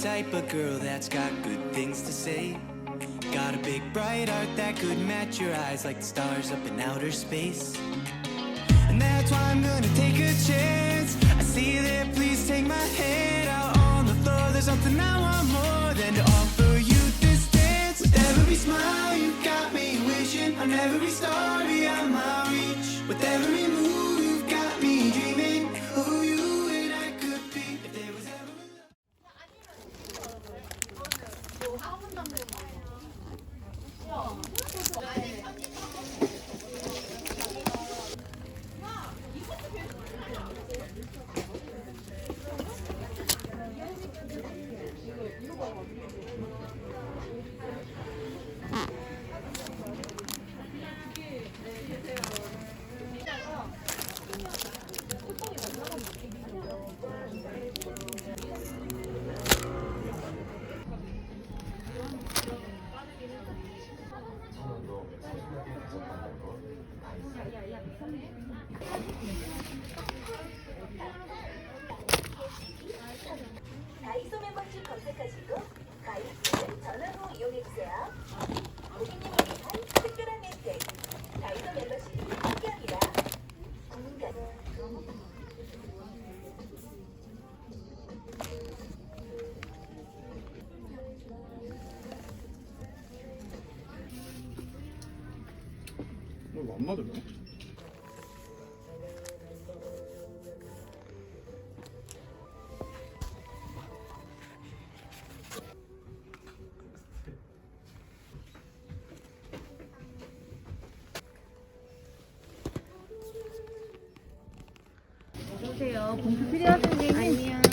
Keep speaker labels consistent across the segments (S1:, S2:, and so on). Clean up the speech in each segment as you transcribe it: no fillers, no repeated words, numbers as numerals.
S1: type of girl that's got good things to say. Got a big bright heart that could match your eyes like the stars up in outer space. And that's why I'm gonna take a chance. I see that, please take my hand out on the floor. There's something I want more than to offer you this dance. With every smile you got me wishing on every star beyond my reach. With every move you've got me dreaming of who you and I could be. If there was ever
S2: 다이소 멤버십 검색하시고 가입 후 전화로 이용해주세요. 고객님을 위한 특별한 혜택 다이소 멤버십이 함께합니다.
S3: 이거 안 맞을까?
S4: 여보세요. 봉투 필요하신지? 아니요.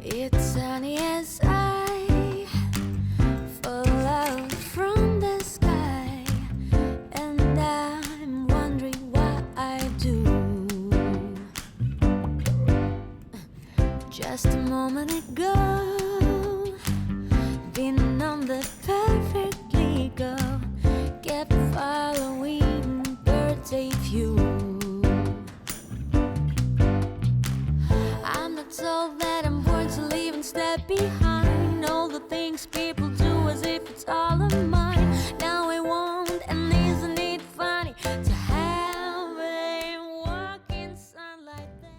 S5: It's sunny as I fall out from the sky, and I'm wondering what I do. Just a moment ago, been on the perfectly go, kept following birthday view. I'm not told that I'm born to leave and step behind all the things people do as if it's all of mine. Now I won't, and isn't it funny to have a walk in sunlight then?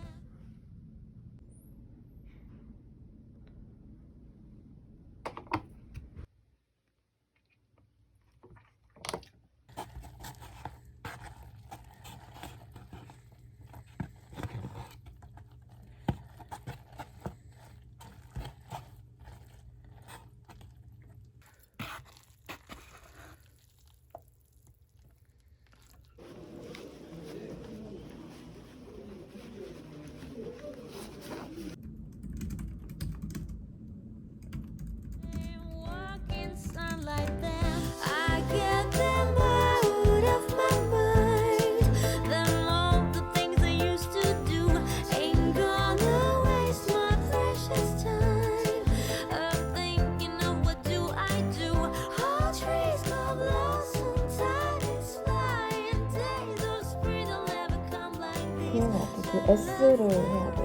S5: Walk in sunlight then I get them out of my mind. Then all the things I used to do ain't gonna waste my precious time of thinking of what do I do. All trees go blossom, time is flying, days of spring will never come like these.
S6: 그 S를 해야 돼.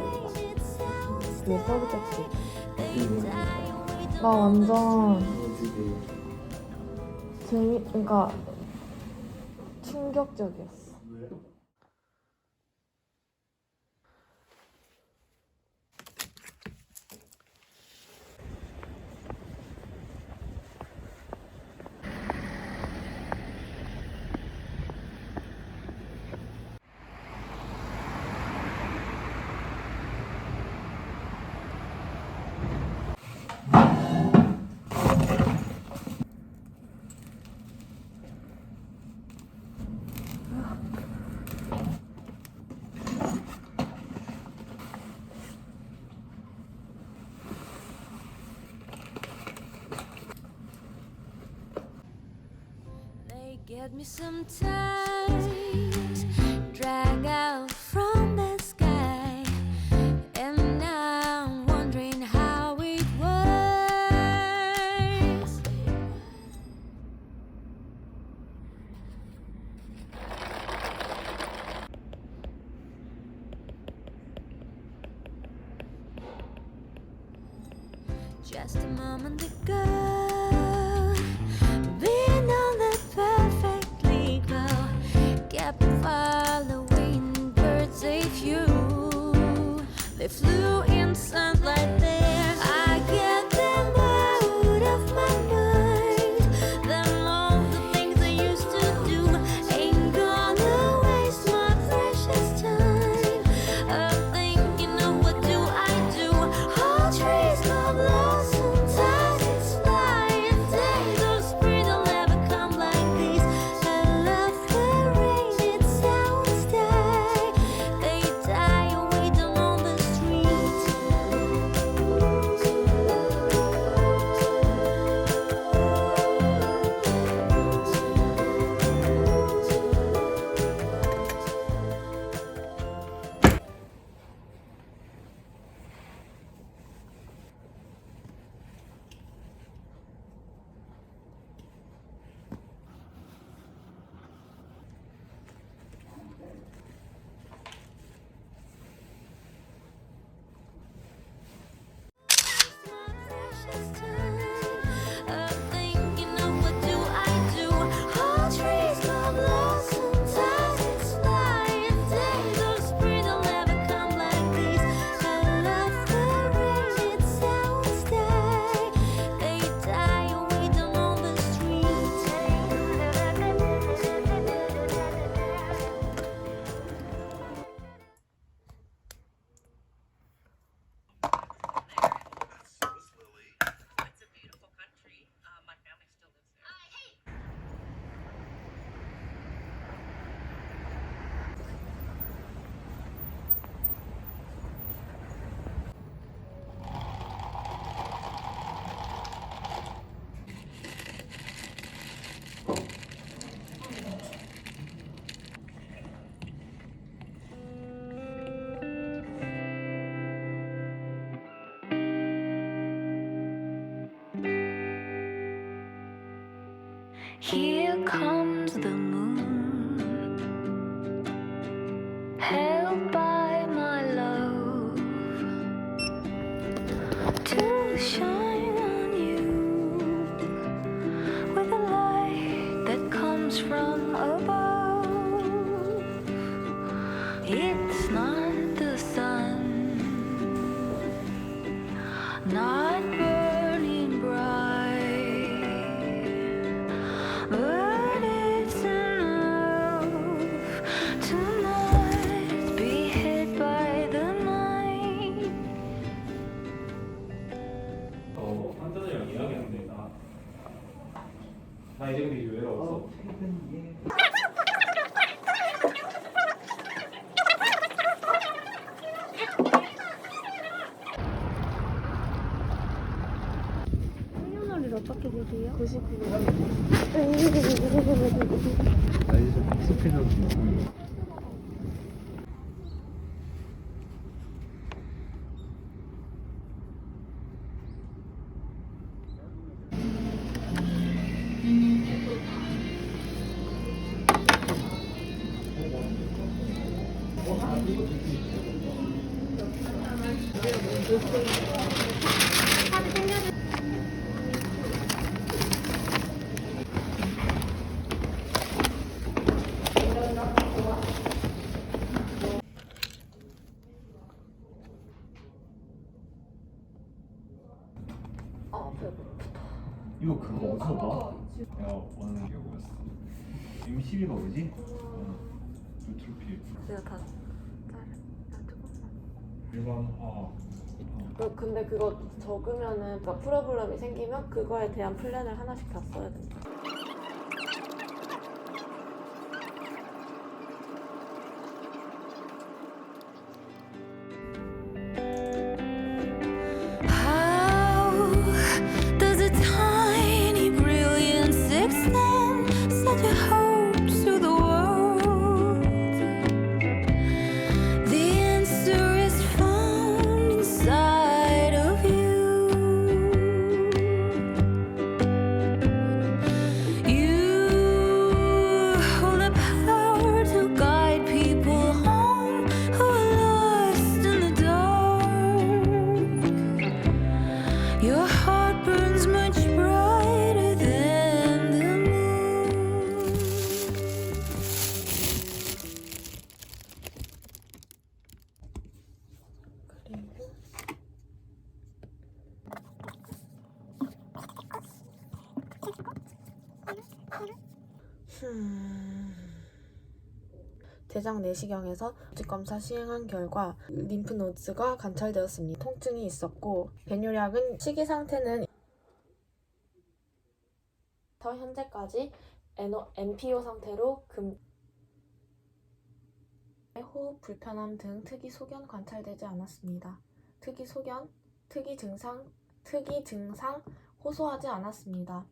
S6: 그 서브젝트. 나 완전 그러니까 충격적이었어.
S5: They get me sometimes, drag out from the sky, and now I'm wondering how it works. Just a moment ago, been on the perfectly glow, kept following birds a few. They flew in sunlight there. I get them out of my mind. Then all the things I used to do ain't gonna waste my precious time of thinking of what do I do. All trees go blossom, time is Here comes the moon, held by my love, to shine on you with a light that comes from above. It's not the sun, not burning bright, but it's enough to not be hit by the night.
S7: 환자들이랑 이야기하는데 나 이제 근데 왜 없어?
S4: 생년월일 어떻게 되세요?
S3: 스피드 이거 그거 어디서 봐? 내가 원하는 게 뭐였어? M12가 뭐지? 뉴트로필
S6: 내가 다
S3: 일반화
S6: 근데 그거 적으면은 그러니까 프로블럼이 생기면 그거에 대한 플랜을 하나씩 다 써야 된다.
S5: How does a tiny brilliance extend such a hopes to the world? The answer is found inside of you. You hold the power to guide people home who are lost in the dark. Your heart burns much brighter than the moon.
S6: 대장 내시경에서 조직검사 시행한 결과 림프노드가 관찰되었습니다. 통증이 있었고 배뇨약은 식이 상태는 현재까지 NPO 상태로 호흡 불편함 등 특이 소견 관찰되지 않았습니다. 특이 증상 호소하지 않았습니다.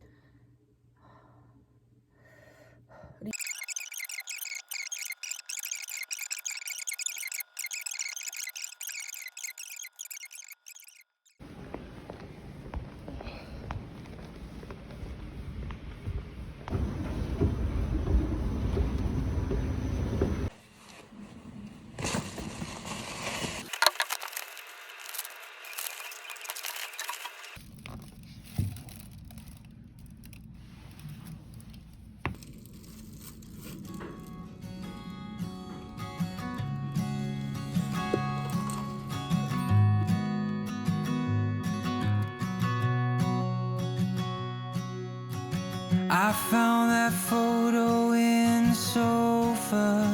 S1: I found that photo in the sofa,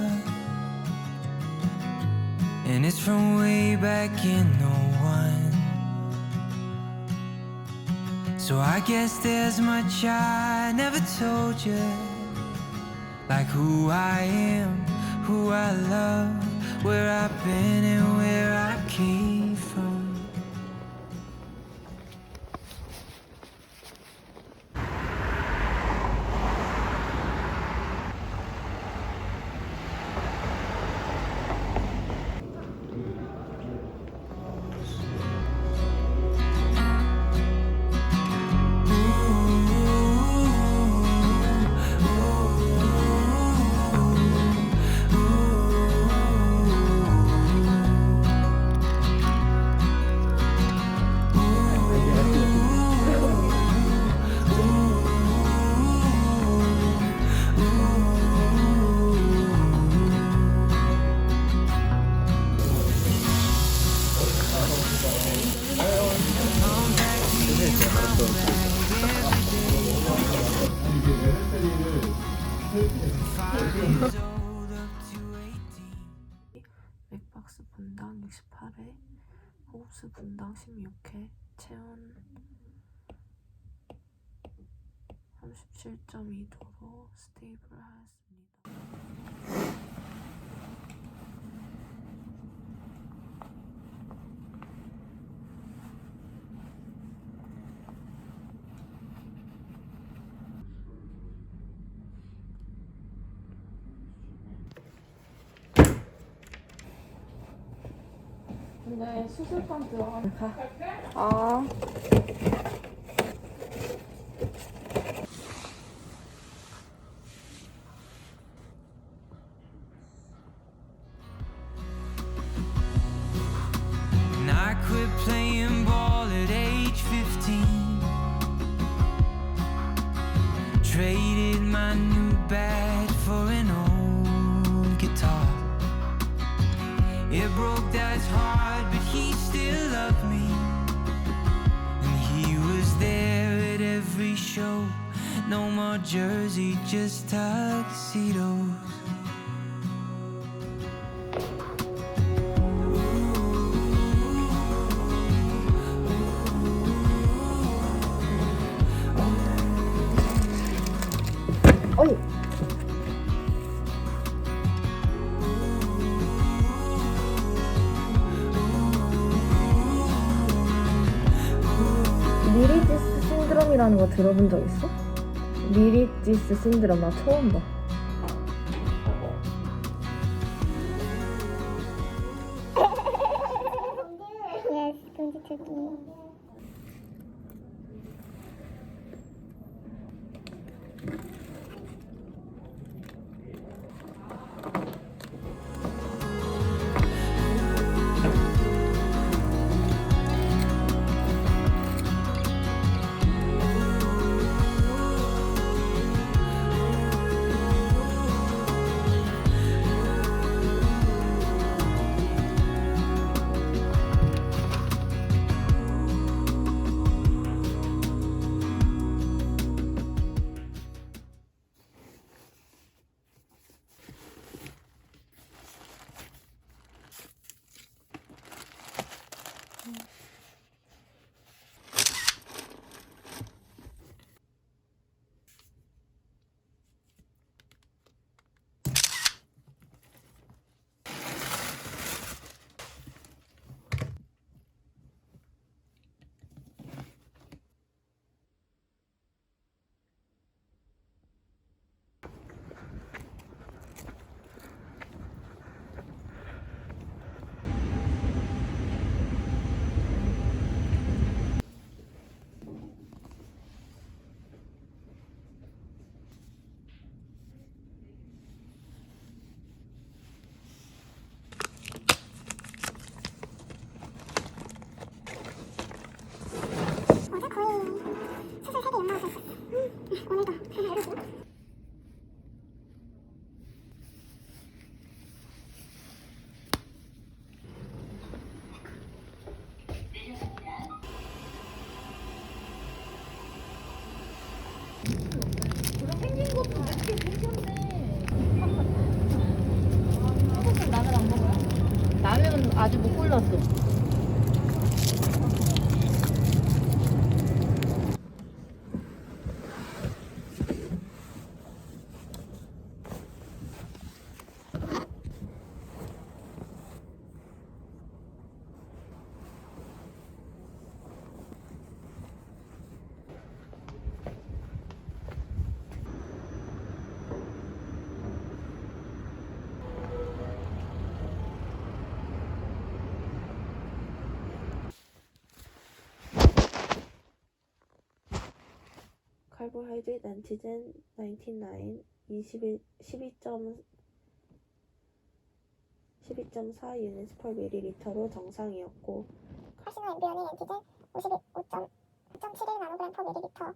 S1: and it's from way back in '01. So I guess there's much I never told you, like who I am, who I love, where I've been and where I came from.
S6: 맥박스 분당 68회, 호흡수 분당 16회, 체온 37.2도로 스테이블하였습니다. 근데 수술방 들어가면 가. 아.
S1: And I quit playing ball at age 15. Traded my new bat for an old guitar. It broke Dad's heart, but he still loved me. And he was there at every show. No more jersey, just tuxedos.
S6: 어이. 미리지스 신드롬이라는 거 들어본 적 있어? 미리지스 신드롬 나 처음 봐.
S4: Yes, 금지 특기.
S8: 어제 거의 수술 3개 연마하고 있었어. 오늘도 이러고.
S4: 라면은 아직 못 골랐어.
S6: 카보하이드레이트 안티젠 99 12.4 유닛 per ml로 정상이었고
S8: 칼슘 앰비언의 엔티젠 55.71 나노그램 per 밀리리터.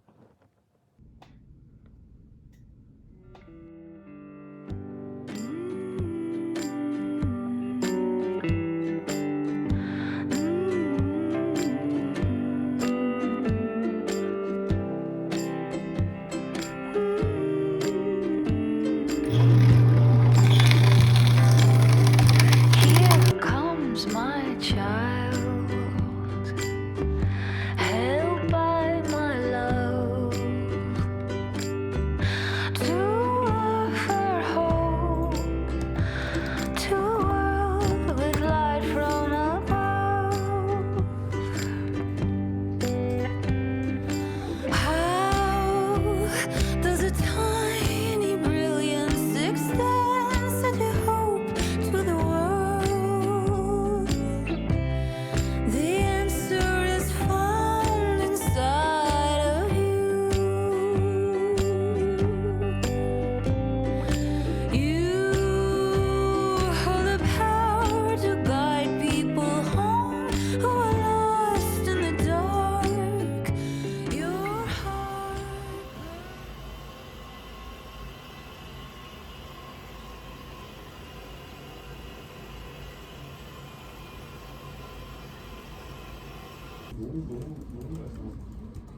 S3: 너무 맛있어.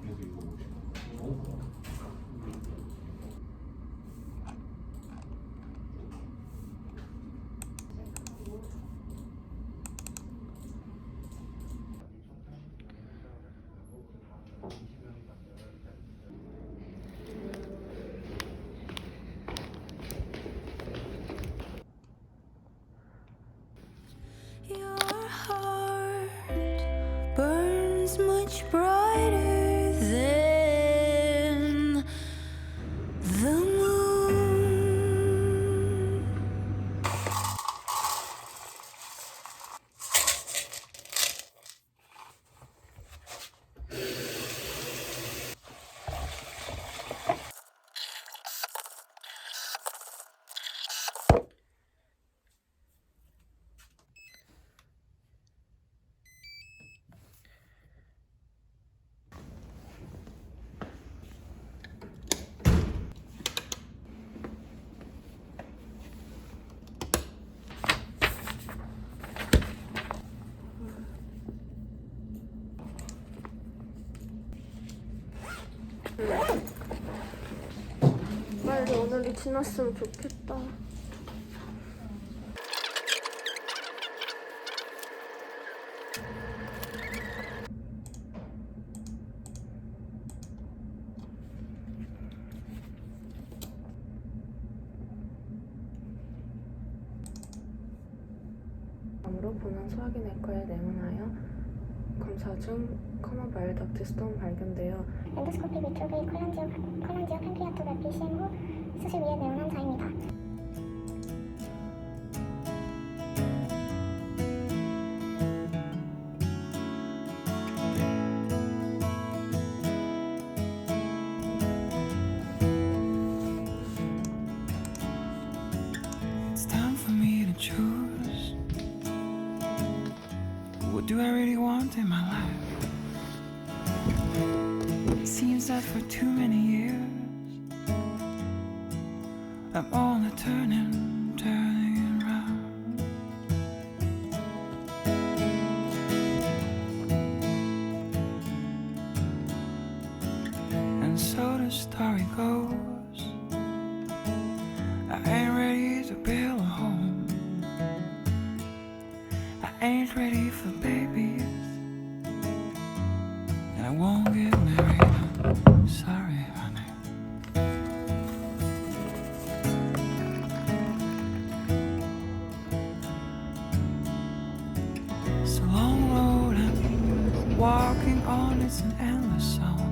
S3: 그래서 이거 먹고 싶어. 너무 좋아.
S5: Your heart burns much brighter than the moon.
S6: 빨리 오늘이 지났으면 좋겠다. 다음으로 본원 소화기내과에 내원하여 검사 중 커먼 바일 덕트 스톤 발견되어
S8: 엔도스코피 위쪽의 콜란지오 팬크리아토그래피 시행 후 수술 위에 내원한 자입니다.
S1: It's time for me to choose. What do I really want in my life? Seems that for too many years I'm only turning around. And so the story goes, I ain't ready to build a home. I ain't ready for babies, and I won't get married. I'm sorry, honey. It's a long road I'm walking on, it's an endless song.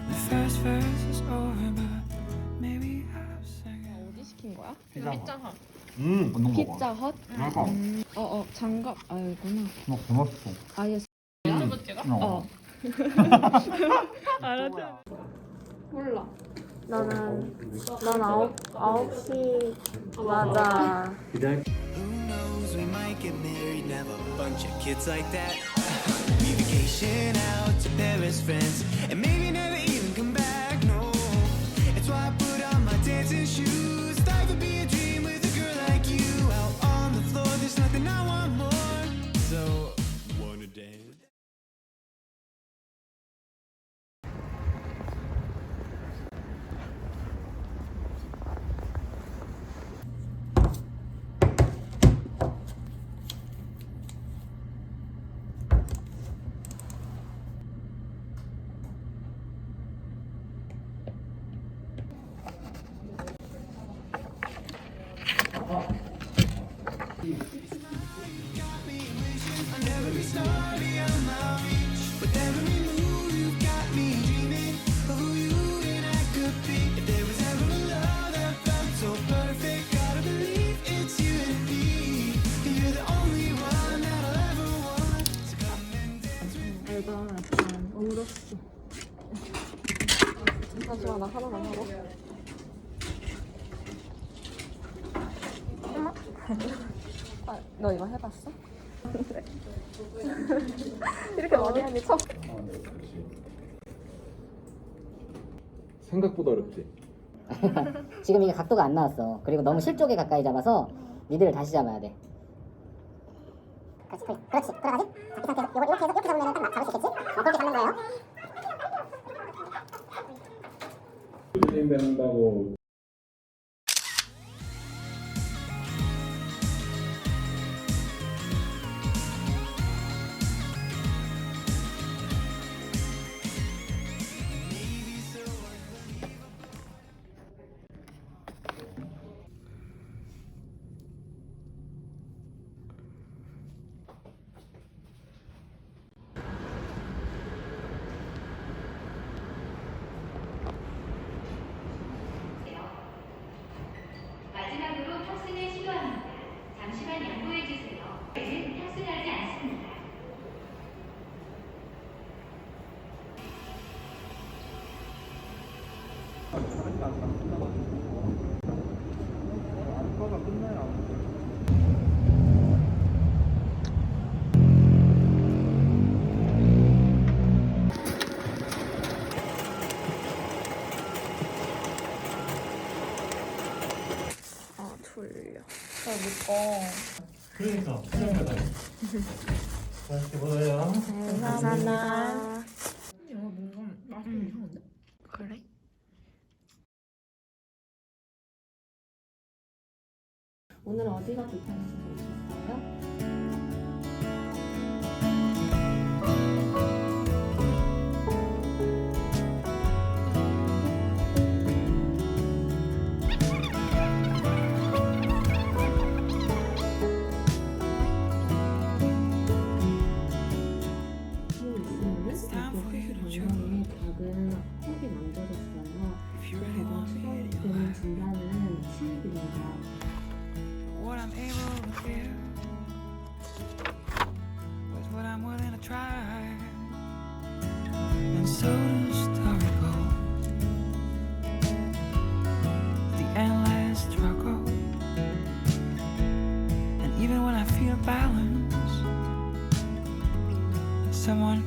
S1: The first verse is over, but maybe I'll sing it.
S6: 어디 시킨 거야?
S3: 피자헛.
S6: 피자헛? 장갑. 아이구나.
S3: 나 고맙어.
S6: 아예
S3: 어.
S6: 몰라. 난 9시 맞아.
S1: Who knows, we might get married, have a bunch of kids like that. We vacation out to Paris, friends, and maybe never even come back, no. That's why I put on my dancing shoes. Life would be a dream with a girl like you. Out on the floor, there's nothing I want more. So, wanna dance?
S6: 알바 약간 울었어. 하지마, 나 하나만 하고. 너 이거 해봤어? 이렇게 많이 하니 참.
S3: 생각보다 어렵지.
S9: 지금 이게 각도가 안 나왔어. 그리고 너무 실쪽에 가까이 잡아서 미드를 다시 잡아야 돼.
S8: 그렇지, 그렇지. 돌아가지? 자, 이 상태에서 이렇게 잡으면 딱 잡을 수 있겠지? 그렇게 잡는 거예요.
S7: 된다고.
S10: 마지막으로 탑승을 시도합니다. 잠시만 양보해 주세요. 저희는 탑승하지 않습니다.
S3: 안과가 끝나야
S6: 아 졸려.
S3: 그러니까 맛있게 먹어요.
S6: 감사합니다. 뭔가 맛이 이상한데? 그래? 오늘 어디가 불편해서 오셨어요? 작은 턱이 만들어졌어요. 가장 수동되는 진단은 치입입니다.
S1: What I'm able to give was what I'm willing to try. And so the story goes, the endless struggle. And even when I feel balance, someone